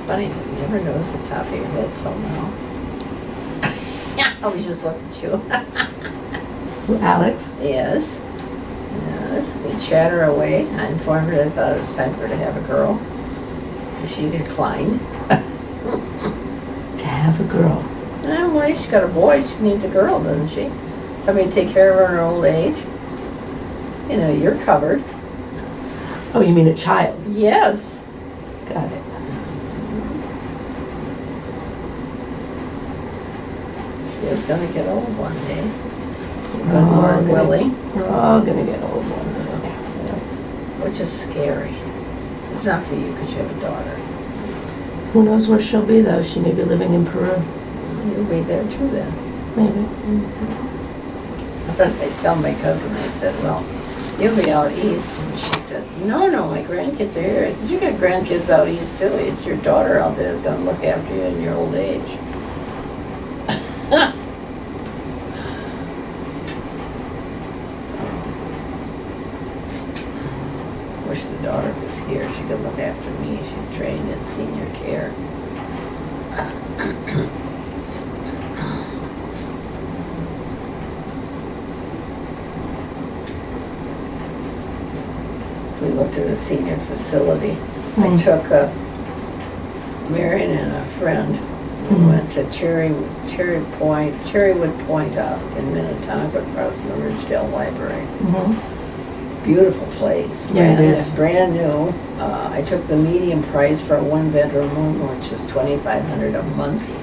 funny, you never notice the top of your head till now. I was just looking at you. Who, Alex? Yes. Yes. We chatter away. I informed her I thought it was time for her to have a girl. She declined. To have a girl. Well, she's got a boy. She needs a girl, doesn't she? Somebody to take care of her in her old age. You know, you're covered. Oh, you mean a child? Yes. Got it. She is going to get old one day. We're Good all Lord gonna- willing. We're all gonna get old one day. Which is scary. It's not for you because you have a daughter. Who knows where she'll be though? She may be living in Peru. You'll be there too then. Maybe. I tell my cousin, I said, well, you'll be out east. And she said, no, my grandkids are here. I said, you got grandkids out east too. It's your daughter out there who's going to look after you in your old age. Wish the daughter was here. She could look after me. She's trained in senior care. We looked at a senior facility. I took Marion and a friend. We went to Cherrywood Point out in Minnetonka across from the Ridgedale Library. Beautiful place. Yeah, it is. Brand new. I took the medium price for a one-bedroom room, which is $2,500 a month.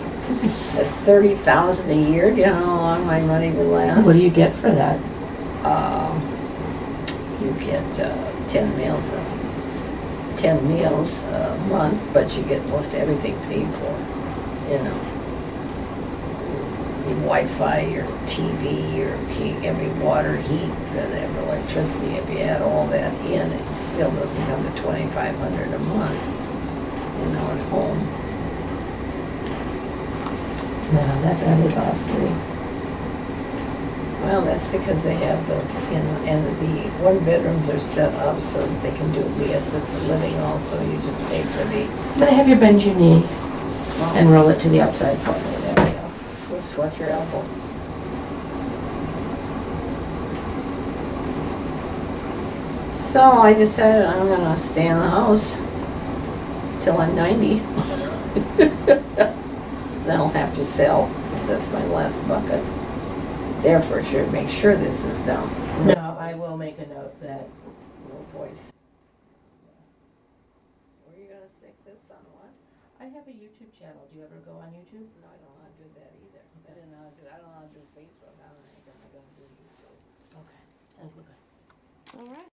That's $30,000 a year. Do you know how long my money would last? What do you get for that? You get 10 meals a month, but you get most everything paid for. You know, your Wi-Fi, your TV, your every water, heat, whatever, electricity. If you add all that in, it still doesn't come to $2,500 a month. You know, at home. No, that is awfully. Well, that's because they have the, you know, and the one bedrooms are set up so that they can do the assisted living also. You just pay for the. I'm gonna have you bend your knee and roll it to the outside for me. There we go. Whoops, watch your elbow. So I decided I'm gonna stay in the house till I'm 90. Then I'll have to sell, because that's my last bucket. Therefore, should make sure this is down. No, I will make a note that. No voice. Where are you gonna stick this on what? I have a YouTube channel. Do you ever go on YouTube? No, I don't know how to do that either. I don't know how to do Facebook. I don't know how I'm gonna do YouTube. Okay. All right.